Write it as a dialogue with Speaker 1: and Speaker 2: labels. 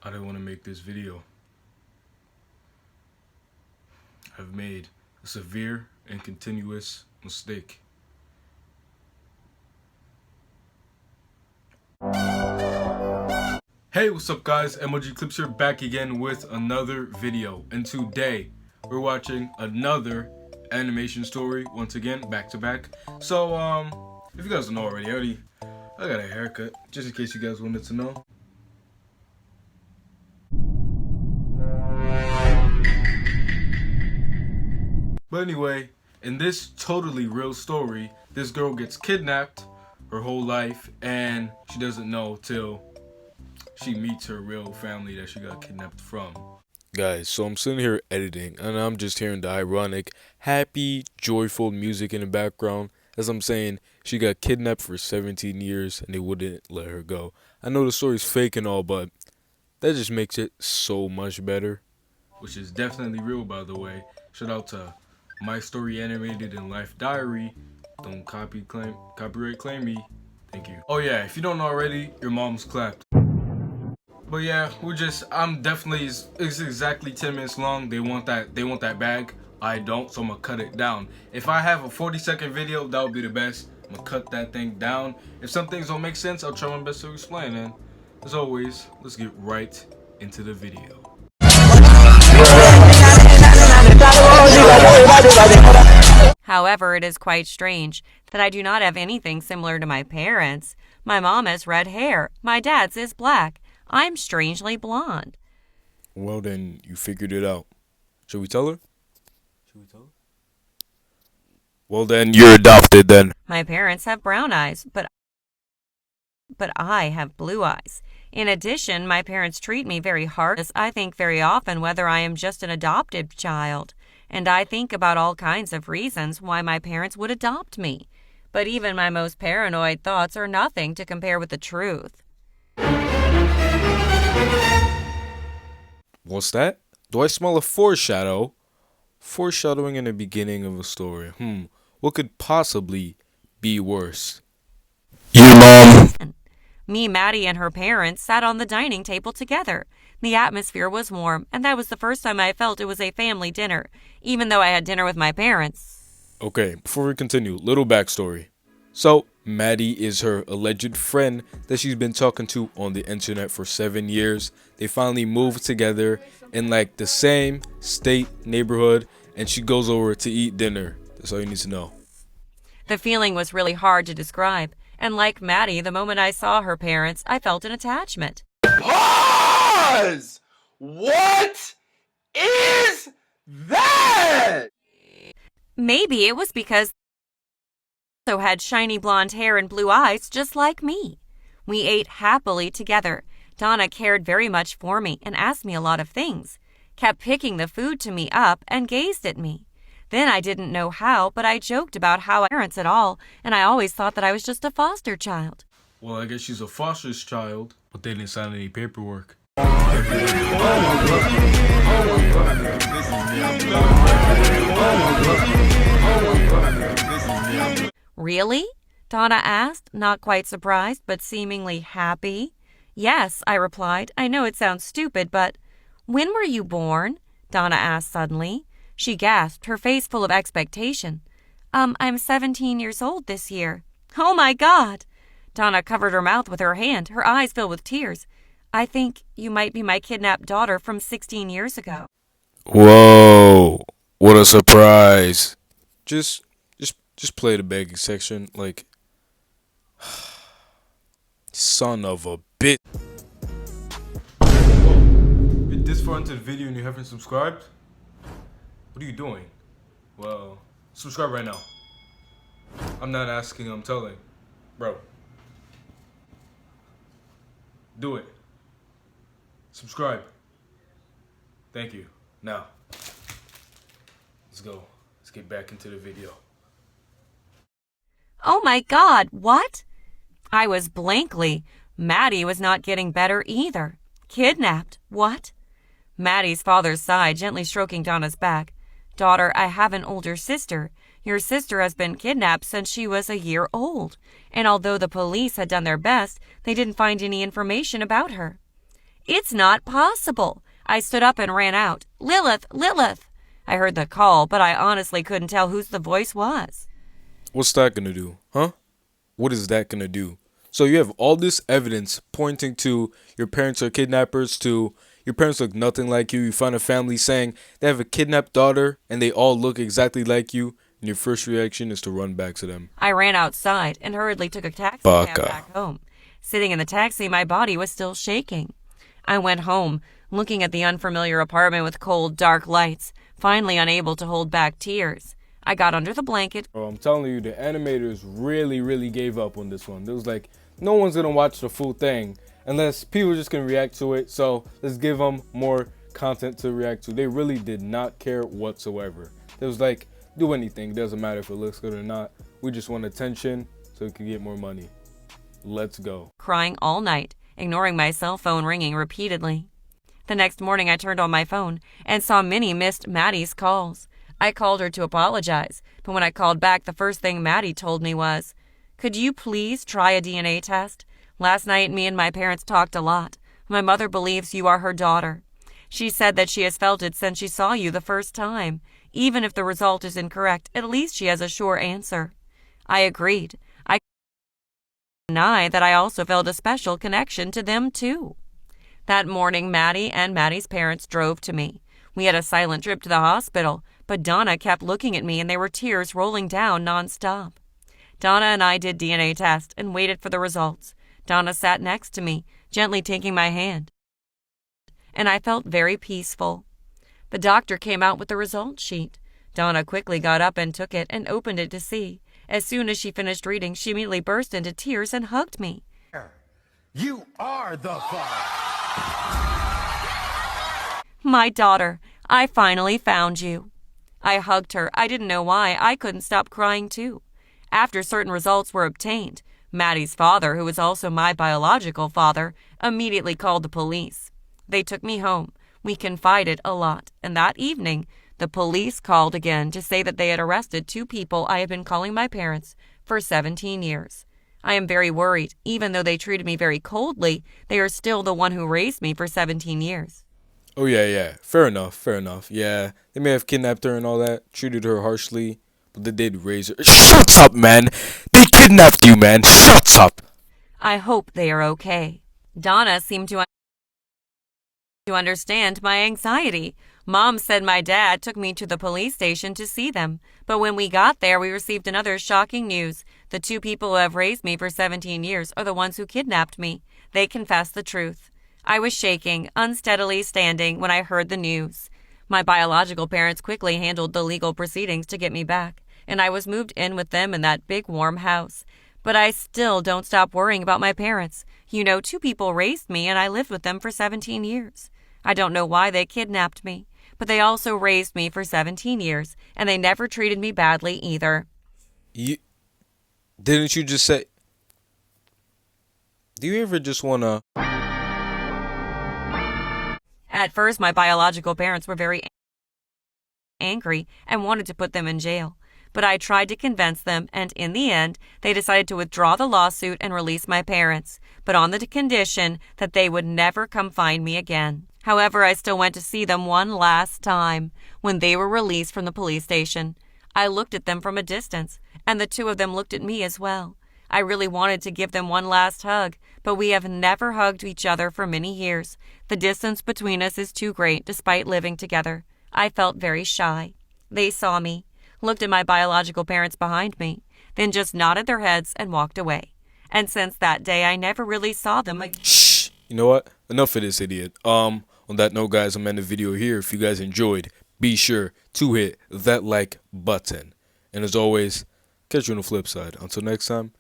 Speaker 1: I didn't want to make this video. I've made a severe and continuous mistake. Hey, what's up guys? MOG Clips here, back again with another video. And today, we're watching another animation story, once again, back to back. So, if you guys don't know already, I got a haircut, just in case you guys wanted to know. But anyway, in this totally real story, this girl gets kidnapped her whole life, and she doesn't know till she meets her real family that she got kidnapped from. Guys, so I'm sitting here editing, and I'm just hearing the ironic, happy, joyful music in the background as I'm saying she got kidnapped for 17 years and they wouldn't let her go. I know the story's fake and all, but that just makes it so much better. Which is definitely real, by the way. Shout out to My Story Animated and Life Diary. Don't copyright claim me. Thank you. Oh yeah, if you don't know already, your mom's clapped. But yeah, I'm definitely, it's exactly 10 minutes long. They want that bag. I don't, so I'm gonna cut it down. If I have a 40-second video, that would be the best. I'm gonna cut that thing down. If some things don't make sense, I'll try my best to explain. And as always, let's get right into the video.
Speaker 2: However, it is quite strange that I do not have anything similar to my parents. My mom has red hair. My dad's is black. I'm strangely blonde.
Speaker 1: Well then, you figured it out. Should we tell her? Well then, you're adopted then.
Speaker 2: My parents have brown eyes, but I have blue eyes. In addition, my parents treat me very hard, as I think very often whether I am just an adopted child. And I think about all kinds of reasons why my parents would adopt me. But even my most paranoid thoughts are nothing to compare with the truth.
Speaker 1: What's that? Do I smell a foreshadow? Foreshadowing in the beginning of a story. What could possibly be worse? Your mom.
Speaker 2: Me, Maddie, and her parents sat on the dining table together. The atmosphere was warm, and that was the first time I felt it was a family dinner, even though I had dinner with my parents.
Speaker 1: Okay, before we continue, little backstory. So, Maddie is her alleged friend that she's been talking to on the internet for 7 years. They finally moved together in like the same state, neighborhood, and she goes over to eat dinner. That's all you need to know.
Speaker 2: The feeling was really hard to describe, and like Maddie, the moment I saw her parents, I felt an attachment.
Speaker 3: Pause! What is that?
Speaker 2: Maybe it was because they also had shiny blonde hair and blue eyes just like me. We ate happily together. Donna cared very much for me and asked me a lot of things, kept picking the food to me up and gazed at me. Then I didn't know how, but I joked about how I parents at all, and I always thought that I was just a foster child.
Speaker 1: Well, I guess she's a foster's child, but they didn't sign any paperwork.
Speaker 2: Really? Donna asked, not quite surprised, but seemingly happy. Yes, I replied. I know it sounds stupid, but when were you born? Donna asked suddenly. She gasped, her face full of expectation. I'm 17 years old this year. Oh my God! Donna covered her mouth with her hand, her eyes filled with tears. I think you might be my kidnapped daughter from 16 years ago.
Speaker 1: Whoa! What a surprise! Just play the begging section, like, son of a bitch. Whoa, you're this far into the video and you haven't subscribed? What are you doing? Well, subscribe right now. I'm not asking, I'm telling. Bro. Do it. Subscribe. Thank you. Now, let's go. Let's get back into the video.
Speaker 2: Oh my God, what? I was blankly. Maddie was not getting better either. Kidnapped? What? Maddie's father sighed, gently stroking Donna's back. Daughter, I have an older sister. Your sister has been kidnapped since she was a year old, and although the police had done their best, they didn't find any information about her. It's not possible. I stood up and ran out. Lilith, Lilith! I heard the call, but I honestly couldn't tell whose the voice was.
Speaker 1: What's that gonna do, huh? What is that gonna do? So you have all this evidence pointing to your parents are kidnappers, to your parents look nothing like you. You find a family saying they have a kidnapped daughter and they all look exactly like you, and your first reaction is to run back to them.
Speaker 2: I ran outside and hurriedly took a taxi cab back home. Sitting in the taxi, my body was still shaking. I went home, looking at the unfamiliar apartment with cold, dark lights, finally unable to hold back tears. I got under the blanket.
Speaker 1: Oh, I'm telling you, the animators really gave up on this one. It was like, no one's gonna watch the full thing unless people are just gonna react to it, so let's give them more content to react to. They really did not care whatsoever. It was like, do anything, it doesn't matter if it looks good or not. We just want attention so we can get more money. Let's go.
Speaker 2: Crying all night, ignoring my cell phone ringing repeatedly. The next morning I turned on my phone and saw Minnie missed Maddie's calls. I called her to apologize, but when I called back, the first thing Maddie told me was, "Could you please try a DNA test? Last night me and my parents talked a lot. My mother believes you are her daughter. She said that she has felt it since she saw you the first time. Even if the result is incorrect, at least she has a sure answer." I agreed. I couldn't deny that I also felt a special connection to them too. That morning, Maddie and Maddie's parents drove to me. We had a silent trip to the hospital, but Donna kept looking at me and there were tears rolling down nonstop. Donna and I did DNA test and waited for the results. Donna sat next to me, gently taking my hand, and I felt very peaceful. The doctor came out with the result sheet. Donna quickly got up and took it and opened it to see. As soon as she finished reading, she immediately burst into tears and hugged me.
Speaker 4: You are the father.
Speaker 2: My daughter, I finally found you. I hugged her. I didn't know why. I couldn't stop crying too. After certain results were obtained, Maddie's father, who was also my biological father, immediately called the police. They took me home. We confided a lot, and that evening, the police called again to say that they had arrested 2 people I had been calling my parents for 17 years. I am very worried. Even though they treated me very coldly, they are still the one who raised me for 17 years.
Speaker 1: Oh yeah. Fair enough. Yeah, they may have kidnapped her and all that, treated her harshly, but they did raise her. Shut up, man! They kidnapped you, man! Shut up!
Speaker 2: I hope they are okay. Donna seemed to understand my anxiety. Mom said my dad took me to the police station to see them, but when we got there, we received another shocking news. The 2 people who have raised me for 17 years are the ones who kidnapped me. They confessed the truth. I was shaking, unsteadily standing when I heard the news. My biological parents quickly handled the legal proceedings to get me back, and I was moved in with them in that big warm house. But I still don't stop worrying about my parents. 2 people raised me and I lived with them for 17 years. I don't know why they kidnapped me, but they also raised me for 17 years, and they never treated me badly either.
Speaker 1: Didn't you just say... Do you ever just wanna...
Speaker 2: At first, my biological parents were very angry and wanted to put them in jail. But I tried to convince them, and in the end, they decided to withdraw the lawsuit and release my parents, but on the condition that they would never come find me again. However, I still went to see them one last time when they were released from the police station. I looked at them from a distance, and the 2 of them looked at me as well. I really wanted to give them one last hug, but we have never hugged each other for many years. The distance between us is too great despite living together. I felt very shy. They saw me, looked at my biological parents behind me, then just nodded their heads and walked away. And since that day, I never really saw them again.
Speaker 1: Shh! You know what? Enough of this idiot. On that note, guys, I'm ending the video here. If you guys enjoyed, be sure to hit that like button. And as always, catch you on the flip side. Until next time.